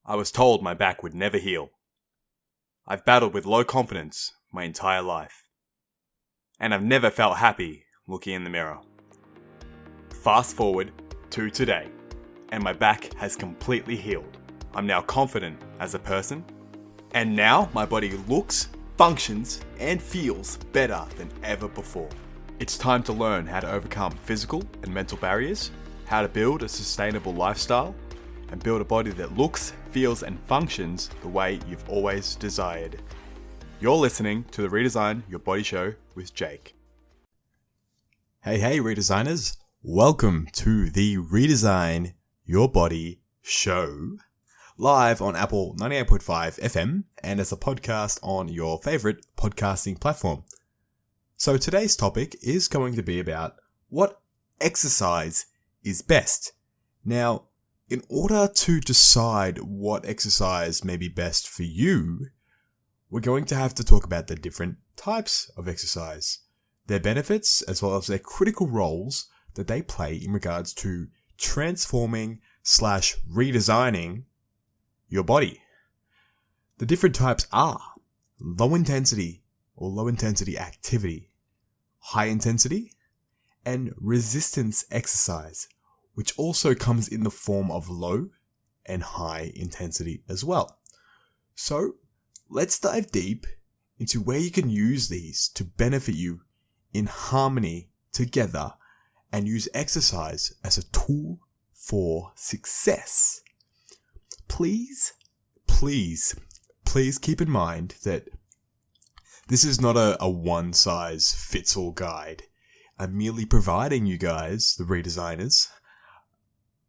I was told my back would never heal. I've battled with low confidence my entire life. And I've never felt happy looking in the mirror. Fast forward to today, and my back has completely healed. I'm now confident as a person, and now my body looks, functions, and feels better than ever before. It's time to learn how to overcome physical and mental barriers, how to build a sustainable lifestyle, and build a body that looks, feels, and functions the way you've always desired. You're listening to the Redesign Your Body Show with Jake. Hey redesigners, welcome to the Redesign Your Body Show, live on Apple 98.5 FM and as a podcast on your favorite podcasting platform. So today's topic is going to be about what exercise is best. Now, in order to decide what exercise may be best for you, we're going to have to talk about the different types of exercise, their benefits, as well as their critical roles that they play in regards to transforming / redesigning your body. The different types are low intensity or low intensity activity, high intensity, and resistance exercise, which also comes in the form of low and high intensity as well. So let's dive deep into where you can use these to benefit you in harmony together and use exercise as a tool for success. Please keep in mind that this is not a one-size-fits-all guide. I'm merely providing you guys, the redesigners,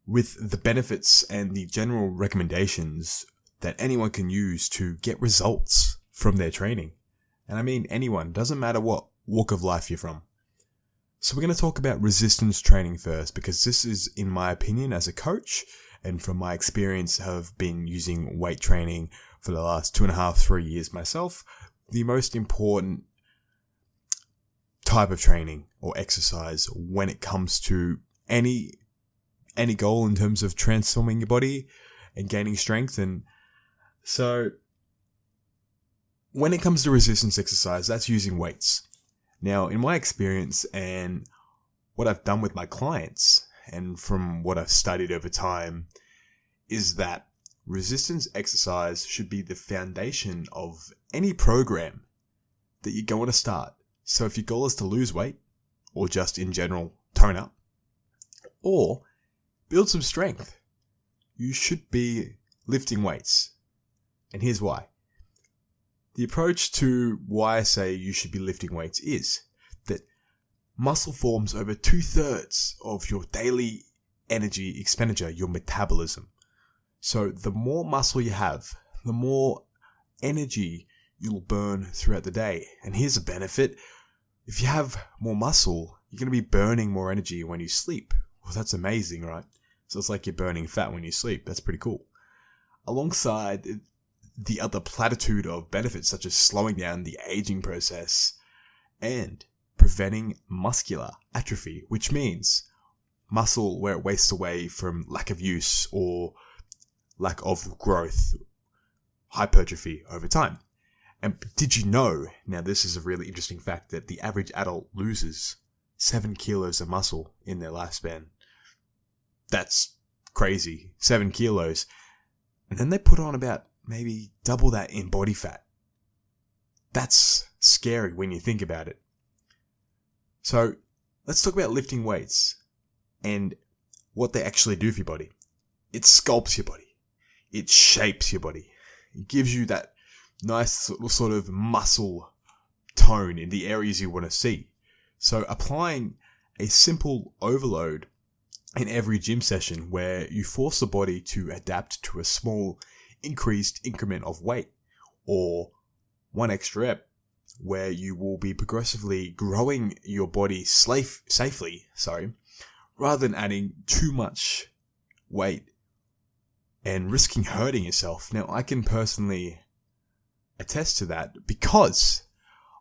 with the benefits and the general recommendations that anyone can use to get results from their training. And I mean anyone, doesn't matter what walk of life you're from. So we're going to talk about resistance training first, because this is, in my opinion, as a coach, and from my experience have been using weight training for the last 2.5-3 years myself, the most important type of training or exercise when it comes to any goal in terms of transforming your body and gaining strength. And so when it comes to resistance exercise, that's using weights. Now, in my experience and what I've done with my clients and from what I've studied over time is that resistance exercise should be the foundation of any program that you're going to start. So if your goal is to lose weight or just in general tone up or build some strength, you should be lifting weights. And here's why. The approach to why I say you should be lifting weights is that muscle forms over 2/3 of your daily energy expenditure, your metabolism. So the more muscle you have, the more energy you'll burn throughout the day. And here's a benefit. If you have more muscle, you're going to be burning more energy when you sleep. Well, that's amazing, right? So it's like you're burning fat when you sleep. That's pretty cool. Alongside the other platitude of benefits, such as slowing down the aging process and preventing muscular atrophy, which means muscle where it wastes away from lack of use or lack of growth, hypertrophy over time. And did you know, now this is a really interesting fact, that the average adult loses 7 kilos of muscle in their lifespan? That's crazy. 7 kilos. And then they put on about maybe double that in body fat. That's scary when you think about it. So let's talk about lifting weights and what they actually do for your body. It sculpts your body. It shapes your body. It gives you that nice sort of muscle tone in the areas you want to see. So applying a simple overload in every gym session where you force the body to adapt to a small increased increment of weight or one extra rep where you will be progressively growing your body safely, rather than adding too much weight and risking hurting yourself. Now, I can personally attest to that because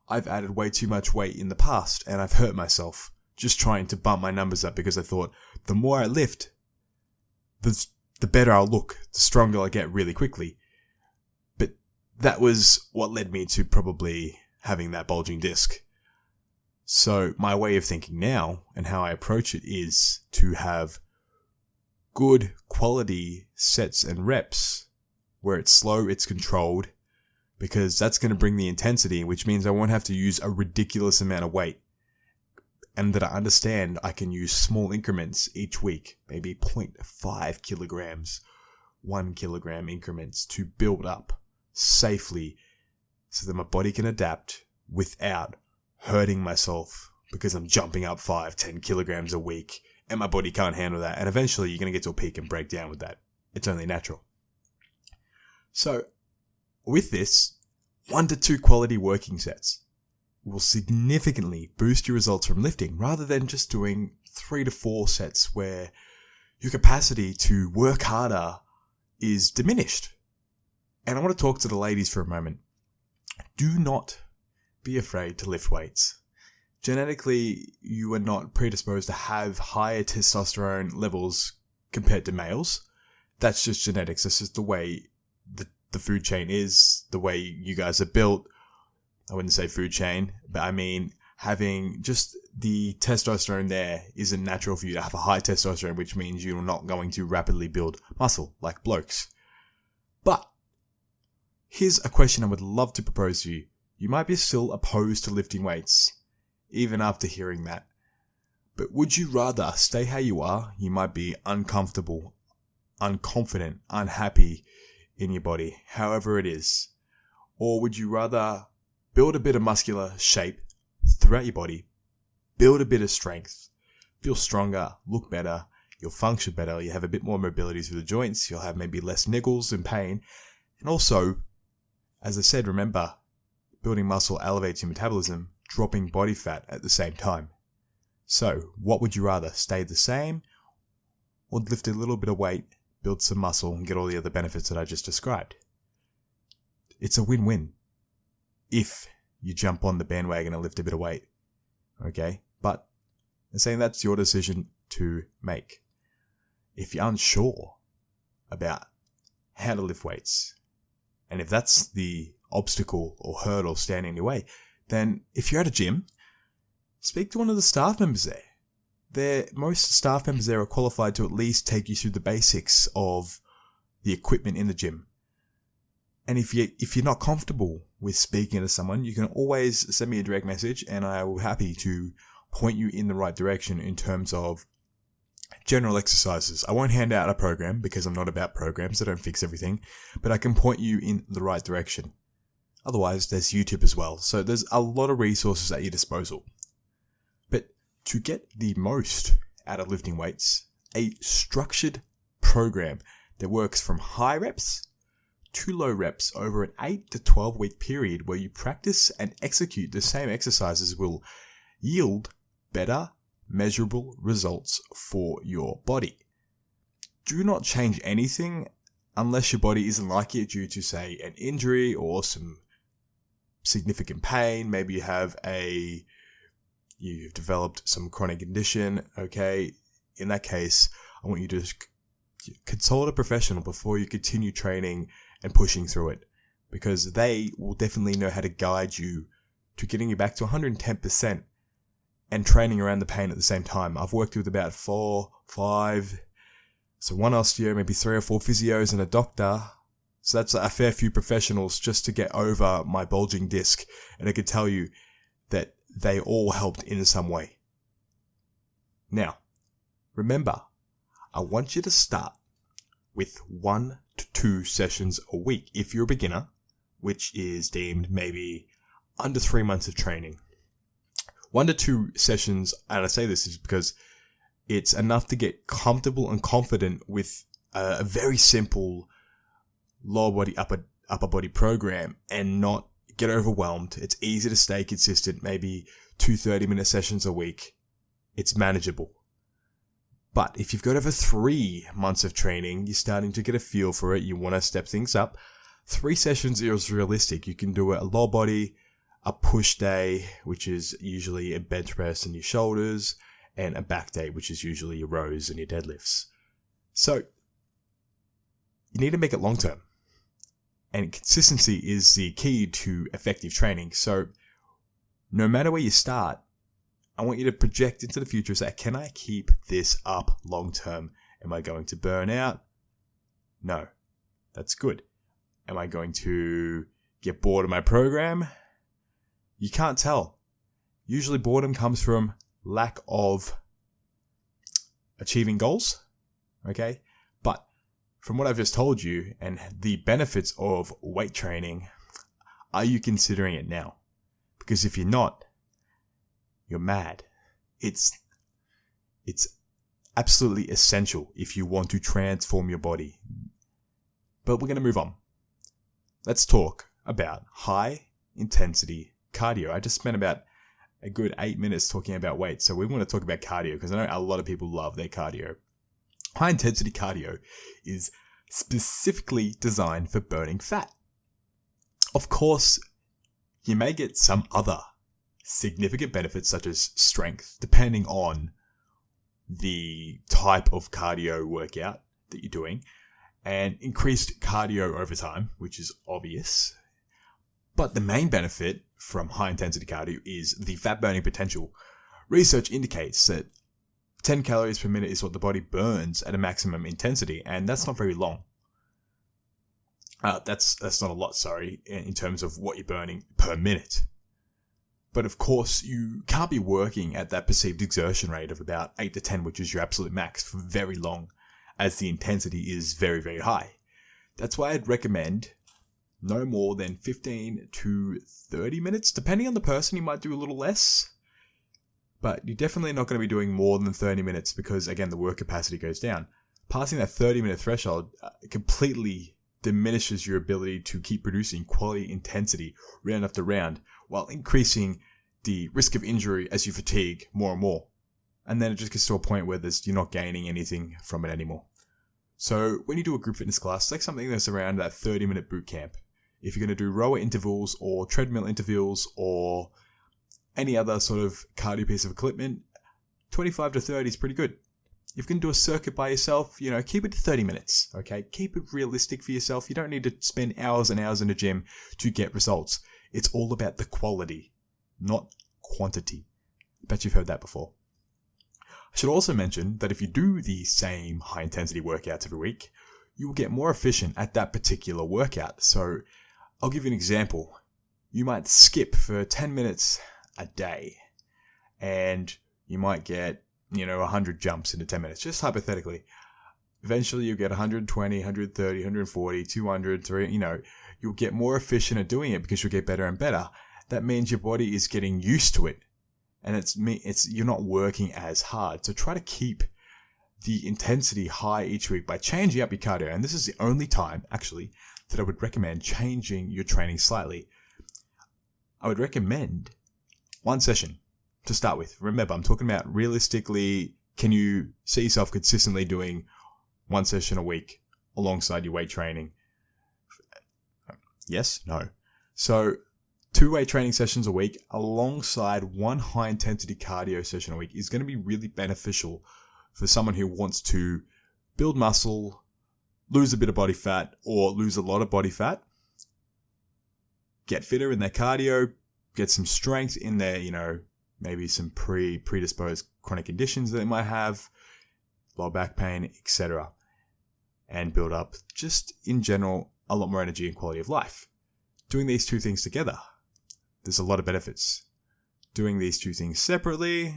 I've added way too much weight in the past and I've hurt myself just trying to bump my numbers up because I thought the more I lift, the the better I'll look, the stronger I'll get really quickly. But that was what led me to probably having that bulging disc. So my way of thinking now and how I approach it is to have good quality sets and reps where it's slow, it's controlled, because that's going to bring the intensity, which means I won't have to use a ridiculous amount of weight. And that I understand I can use small increments each week, maybe 0.5 kilograms, 1 kilogram increments to build up safely so that my body can adapt without hurting myself because I'm jumping up 5-10 kilograms a week and my body can't handle that. And eventually you're going to get to a peak and break down with that. It's only natural. So with this, 1 to 2 quality working sets will significantly boost your results from lifting rather than just doing 3 to 4 sets where your capacity to work harder is diminished. And I want to talk to the ladies for a moment. Do not be afraid to lift weights. Genetically, you are not predisposed to have higher testosterone levels compared to males. That's just genetics. That's just the way the food chain is, the way you guys are built. I wouldn't say food chain, but I mean having just the testosterone there isn't natural for you to have a high testosterone, which means you're not going to rapidly build muscle like blokes. But here's a question I would love to propose to you. You might be still opposed to lifting weights, even after hearing that. But would you rather stay how you are? You might be uncomfortable, unconfident, unhappy in your body, however it is. Or would you rather build a bit of muscular shape throughout your body, build a bit of strength, feel stronger, look better, you'll function better, you have a bit more mobility through the joints, you'll have maybe less niggles and pain. And also, as I said, remember, building muscle elevates your metabolism, dropping body fat at the same time. So, what would you rather? Stay the same or lift a little bit of weight, build some muscle, and get all the other benefits that I just described? It's a win-win if you jump on the bandwagon and lift a bit of weight. Okay? But I'm saying that's your decision to make. If you're unsure about how to lift weights, and if that's the obstacle or hurdle standing in your way, then if you're at a gym, speak to one of the staff members there. Most staff members there are qualified to at least take you through the basics of the equipment in the gym. And if you're not comfortable with speaking to someone, you can always send me a direct message and I will be happy to point you in the right direction in terms of general exercises. I won't hand out a program because I'm not about programs. I don't fix everything, but I can point you in the right direction. Otherwise, there's YouTube as well. So there's a lot of resources at your disposal. But to get the most out of lifting weights, a structured program that works from high reps to low reps over an 8 to 12 week period where you practice and execute the same exercises will yield better, measurable results for your body. Do not change anything unless your body isn't like it due to, say, an injury or some significant pain. Maybe you've developed some chronic condition. Okay, in that case, I want you to consult a professional before you continue training and pushing through it, because they will definitely know how to guide you to getting you back to 110% and training around the pain at the same time. I've worked with about 4, 5, so 1 osteo, maybe 3 or 4 physios and a doctor. So that's a fair few professionals just to get over my bulging disc. And I can tell you that they all helped in some way. Now, remember, I want you to start with 1 to 2 sessions a week if you're a beginner, which is deemed maybe under 3 months of training. 1 to 2 sessions, and I say this is because it's enough to get comfortable and confident with a very simple lower body, upper body program and not get overwhelmed. It's easy to stay consistent, maybe 2 30-minute sessions a week. It's manageable. But if you've got over 3 months of training, you're starting to get a feel for it, you want to step things up, 3 sessions is realistic. You can do a lower body, a push day, which is usually a bench press and your shoulders, and a back day, which is usually your rows and your deadlifts. So you need to make it long term. And consistency is the key to effective training. So no matter where you start, I want you to project into the future and say, can I keep this up long term? Am I going to burn out? No. That's good. Am I going to get bored of my program? You can't tell. Usually boredom comes from lack of achieving goals. Okay? But from what I've just told you and the benefits of weight training, are you considering it now? Because if you're not, you're mad. It's absolutely essential if you want to transform your body. But we're going to move on. Let's talk about high intensity cardio. I just spent about a good 8 minutes talking about weight. So we want to talk about cardio because I know a lot of people love their cardio. High intensity cardio is specifically designed for burning fat. Of course, you may get some other significant benefits such as strength, depending on the type of cardio workout that you're doing, and increased cardio over time, which is obvious. But the main benefit from high intensity cardio is the fat burning potential. Research indicates that 10 calories per minute is what the body burns at a maximum intensity, and that's not very long. That's not a lot, in terms of what you're burning per minute. But of course, you can't be working at that perceived exertion rate of about 8 to 10, which is your absolute max, for very long, as the intensity is very, very high. That's why I'd recommend no more than 15 to 30 minutes. Depending on the person, you might do a little less. But you're definitely not going to be doing more than 30 minutes because, again, the work capacity goes down. Passing that 30-minute threshold completely diminishes your ability to keep producing quality intensity round after round while increasing the risk of injury as you fatigue more and more. And then it just gets to a point where you're not gaining anything from it anymore. So when you do a group fitness class, like something that's around that 30-minute boot camp, if you're going to do rower intervals or treadmill intervals or any other sort of cardio piece of equipment, 25 to 30 is pretty good. If you can do a circuit by yourself, keep it to 30 minutes, okay? Keep it realistic for yourself. You don't need to spend hours and hours in the gym to get results. It's all about the quality, not quantity. I bet you've heard that before. I should also mention that if you do the same high-intensity workouts every week, you will get more efficient at that particular workout. So I'll give you an example. You might skip for 10 minutes a day and you might get 100 jumps into 10 minutes, just hypothetically. Eventually you'll get 120, 130, 140, 200, 300, you'll get more efficient at doing it because you'll get better and better. That means your body is getting used to it and you're not working as hard. So try to keep the intensity high each week by changing up your cardio. And this is the only time actually that I would recommend changing your training slightly. I would recommend one session to start with. Remember, I'm talking about realistically, can you see yourself consistently doing one session a week alongside your weight training? Yes? No? So 2 weight training sessions a week alongside 1 high intensity cardio session a week is going to be really beneficial for someone who wants to build muscle, lose a bit of body fat, or lose a lot of body fat, get fitter in their cardio, get some strength in their, maybe some predisposed chronic conditions that they might have, lower back pain, etc. And build up, just in general, a lot more energy and quality of life. Doing these 2 things together, there's a lot of benefits. Doing these 2 things separately,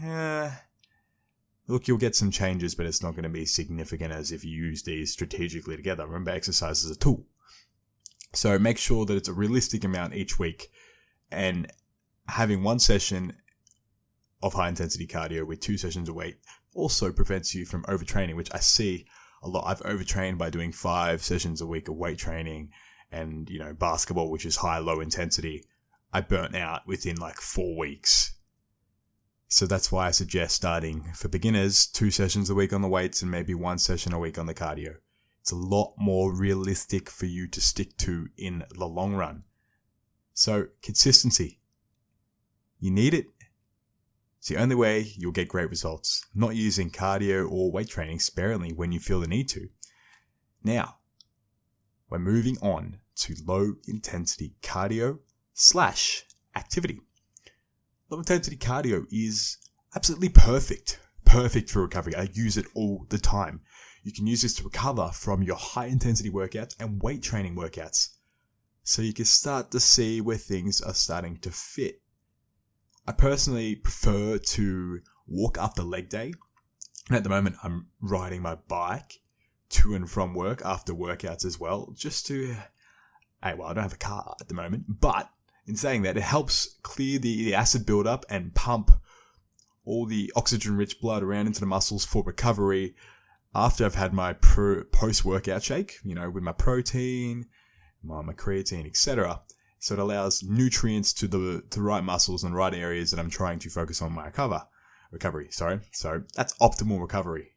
look, you'll get some changes, but it's not going to be significant as if you use these strategically together. Remember, exercise is a tool. So make sure that it's a realistic amount each week, and having 1 session of high intensity cardio with 2 sessions a week also prevents you from overtraining, which I see a lot. I've overtrained by doing 5 sessions a week of weight training and, basketball, which is high, low intensity. I burnt out within 4 weeks. So that's why I suggest starting for beginners 2 sessions a week on the weights and maybe 1 session a week on the cardio. It's a lot more realistic for you to stick to in the long run. So consistency. You need it. It's the only way you'll get great results. Not using cardio or weight training sparingly when you feel the need to. Now, we're moving on to low intensity cardio / activity. Low intensity cardio is absolutely perfect for recovery. I use it all the time. You can use this to recover from your high intensity workouts and weight training workouts. So you can start to see where things are starting to fit. I personally prefer to walk after leg day. And at the moment, I'm riding my bike to and from work after workouts as well, just to, I don't have a car at the moment, but in saying that, it helps clear the acid buildup and pump all the oxygen-rich blood around into the muscles for recovery after I've had my post-workout shake, with my protein, my creatine, etc. So it allows nutrients to the right muscles and right areas that I'm trying to focus on my recovery. So that's optimal recovery.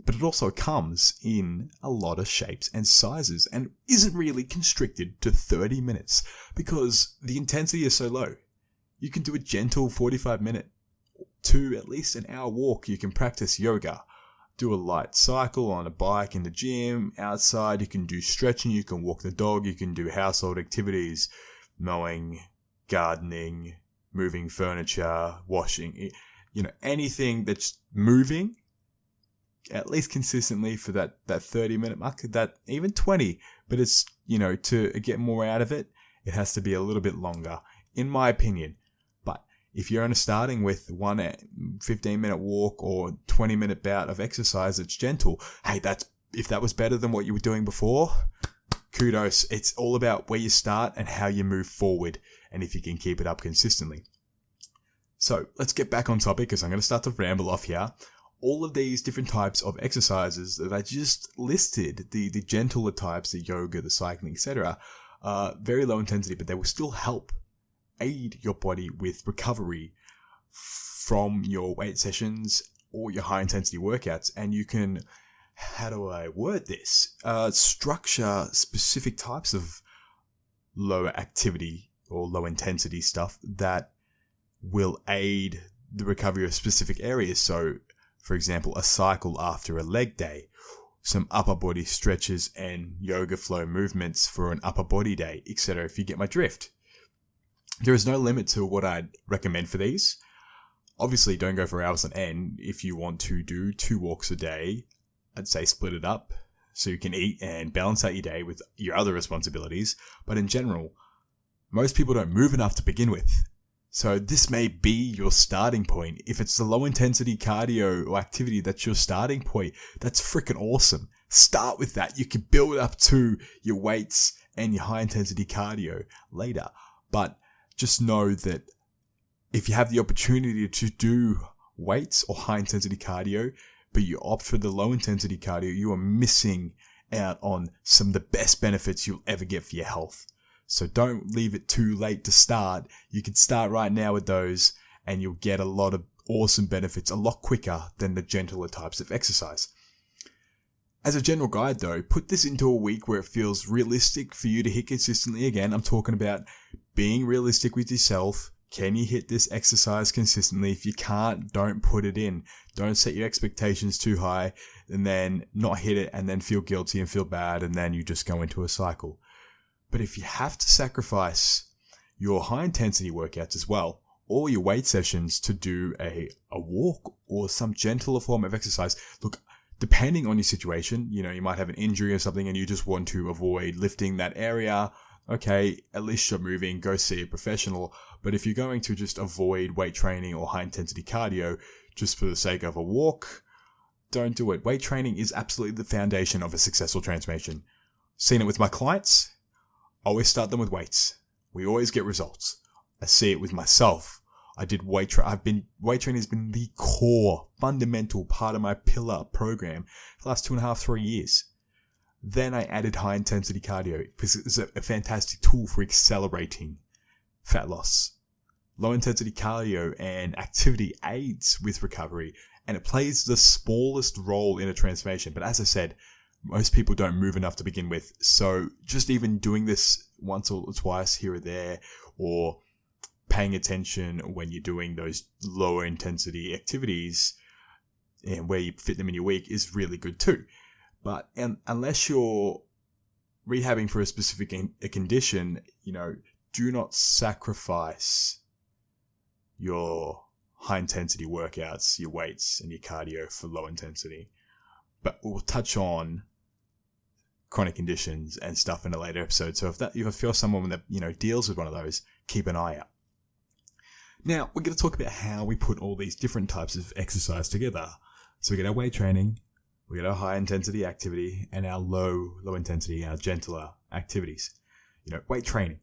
But it also comes in a lot of shapes and sizes and isn't really constricted to 30 minutes because the intensity is so low. You can do a gentle 45-minute to at least an hour walk. You can practice yoga, do a light cycle on a bike in the gym, outside. You can do stretching, you can walk the dog, you can do household activities, mowing, gardening, moving furniture, washing, anything that's moving, at least consistently for that 30-minute mark, that even 20, but it's, to get more out of it, it has to be a little bit longer, in my opinion. But if you're only starting with one 15-minute walk or 20-minute bout of exercise that's gentle, hey, if that was better than what you were doing before, kudos. It's all about where you start and how you move forward, and if you can keep it up consistently. So let's get back on topic because I'm going to start to ramble off here. All of these different types of exercises that I just listed, the gentler types, the yoga, the cycling, etc., are very low intensity, but they will still help aid your body with recovery from your weight sessions or your high intensity workouts. And you can, how do I word this? Structure specific types of lower activity or low intensity stuff that will aid the recovery of specific areas. So, for example, a cycle after a leg day, some upper body stretches and yoga flow movements for an upper body day, etc. If you get my drift. There is no limit to what I'd recommend for these. Obviously, don't go for hours on end. If you want to do 2 walks a day, I'd say split it up so you can eat and balance out your day with your other responsibilities. But in general, most people don't move enough to begin with. So this may be your starting point. If it's the low intensity cardio or activity that's your starting point, that's freaking awesome. Start with that. You can build up to your weights and your high intensity cardio later. But just know that if you have the opportunity to do weights or high intensity cardio, but you opt for the low intensity cardio, you are missing out on some of the best benefits you'll ever get for your health. So don't leave it too late to start. You can start right now with those and you'll get a lot of awesome benefits a lot quicker than the gentler types of exercise. As a general guide though, put this into a week where it feels realistic for you to hit consistently. Again, I'm talking about being realistic with yourself. Can you hit this exercise consistently? If you can't, don't put it in. Don't set your expectations too high and then not hit it and then feel guilty and feel bad and then you just go into a cycle. But if you have to sacrifice your high intensity workouts as well, or your weight sessions to do a walk or some gentler form of exercise, look, depending on your situation, you might have an injury or something and you just want to avoid lifting that area. Okay, at least you're moving, go see a professional. But if you're going to just avoid weight training or high intensity cardio just for the sake of a walk, don't do it. Weight training is absolutely the foundation of a successful transformation. Seen it with my clients. Always start them with weights. We always get results. I see it with myself. I did weight training. Weight training has been the core, fundamental part of my pillar program for the last 2.5, 3 years. Then I added high intensity cardio because it's a fantastic tool for accelerating fat loss. Low intensity cardio and activity aids with recovery, and it plays the smallest role in a transformation. But as I said, most people don't move enough to begin with. So just even doing this once or twice here or there, or paying attention when you're doing those lower intensity activities and where you fit them in your week is really good too. But unless you're rehabbing for a specific a condition, do not sacrifice your high intensity workouts, your weights and your cardio for low intensity. But we'll touch on chronic conditions and stuff in a later episode. So if you feel someone that, deals with one of those, keep an eye out. Now, we're going to talk about how we put all these different types of exercise together. So we get our weight training, we get our high intensity activity, and our low intensity, our gentler activities. Weight training.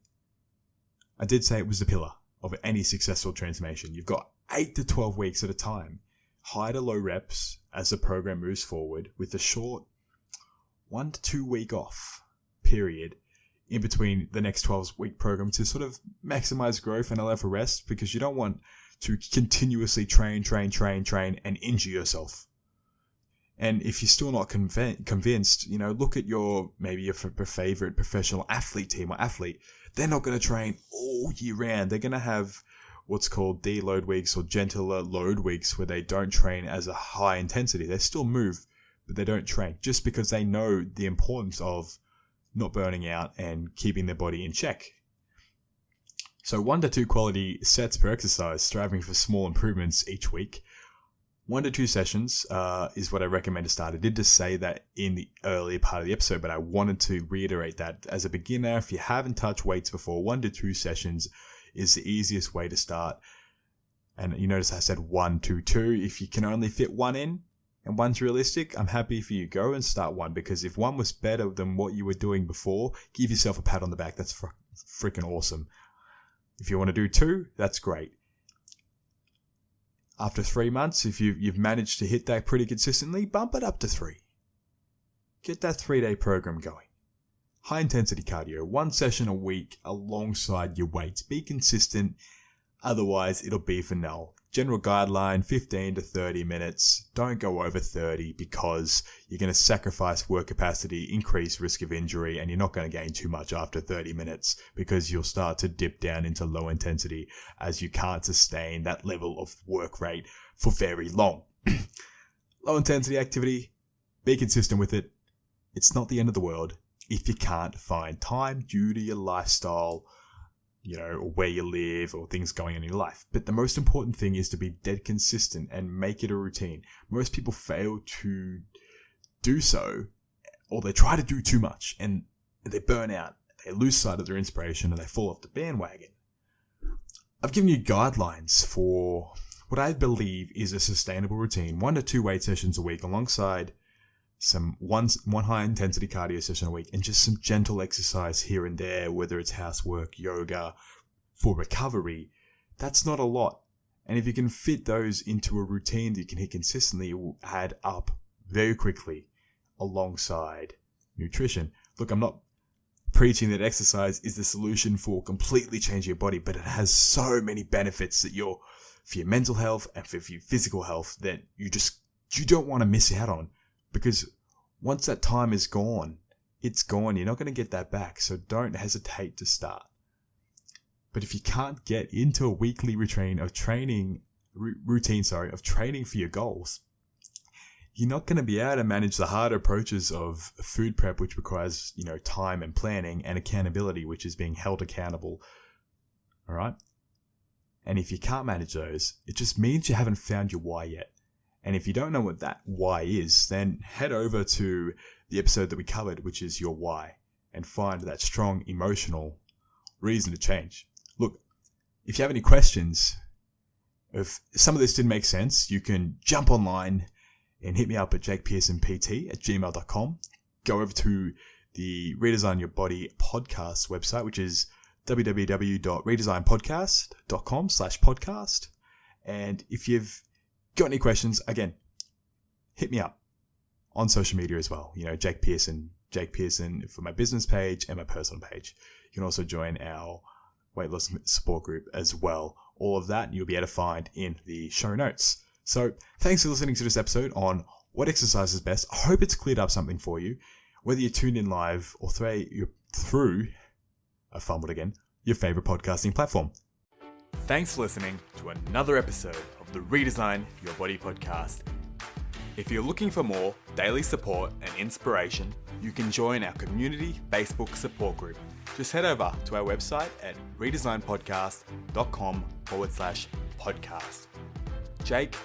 I did say it was the pillar of any successful transformation. You've got 8 to 12 weeks at a time, high to low reps as the program moves forward, with a short 1 to 2 week off period in between the next 12-week program to sort of maximize growth and allow for rest, because you don't want to continuously train and injure yourself. And if you're still not convinced, look at your favorite professional athlete team or athlete. They're not going to train all year round. They're going to have what's called deload weeks or gentler load weeks where they don't train as a high intensity. They still move, but they don't train, just because they know the importance of not burning out and keeping their body in check. So 1 to 2 quality sets per exercise, striving for small improvements each week. 1 to 2 sessions is what I recommend to start. I did just say that in the earlier part of the episode, but I wanted to reiterate that as a beginner, if you haven't touched weights before, 1 to 2 sessions is the easiest way to start. And you notice I said 1 to 2. If you can only fit 1 in and 1's realistic, I'm happy for you. Go and start 1, because if 1 was better than what you were doing before, give yourself a pat on the back. That's freaking awesome. If you want to do 2, that's great. After 3 months, if you've managed to hit that pretty consistently, bump it up to 3. Get that 3-day program going. High intensity cardio, 1 session a week alongside your weights. Be consistent, otherwise it'll be for null. General guideline, 15 to 30 minutes. Don't go over 30, because you're going to sacrifice work capacity, increase risk of injury, and you're not going to gain too much after 30 minutes, because you'll start to dip down into low intensity as you can't sustain that level of work rate for very long. Low intensity activity, be consistent with it. It's not the end of the world if you can't find time due to your lifestyle, or where you live, or things going on in your life. But the most important thing is to be dead consistent and make it a routine. Most people fail to do so, or they try to do too much and they burn out. They lose sight of their inspiration and they fall off the bandwagon. I've given you guidelines for what I believe is a sustainable routine. 1 to 2 weight sessions a week alongside one high intensity cardio session a week, and just some gentle exercise here and there, whether it's housework, yoga, for recovery. That's not a lot. And if you can fit those into a routine that you can hit consistently, it will add up very quickly alongside nutrition. Look, I'm not preaching that exercise is the solution for completely changing your body, but it has so many benefits for your mental health and for your physical health that you don't want to miss out on. Because once that time is gone, it's gone. You're not going to get that back. So don't hesitate to start. But if you can't get into a weekly routine of training for your goals, you're not going to be able to manage the harder approaches of food prep, which requires, time and planning, and accountability, which is being held accountable. All right. And if you can't manage those, it just means you haven't found your why yet. And if you don't know what that why is, then head over to the episode that we covered, which is your why, and find that strong emotional reason to change. Look, if you have any questions, if some of this didn't make sense, you can jump online and hit me up at jakepearsonpt@gmail.com. Go over to the Redesign Your Body podcast website, which is www.redesignpodcast.com/podcast. And if you've got any questions, again, hit me up on social media as well. Jake Pearson for my business page and my personal page. You can also join our weight loss support group as well. All of that you'll be able to find in the show notes. So thanks for listening to this episode on what exercise is best. I hope it's cleared up something for you, whether you tuned in live or through, I fumbled again, your favorite podcasting platform. Thanks for listening to another episode of the Redesign Your Body podcast. If you're looking for more daily support and inspiration, you can join our community Facebook support group. Just head over to our website at redesignpodcast.com/podcast. Jake,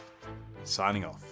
signing off.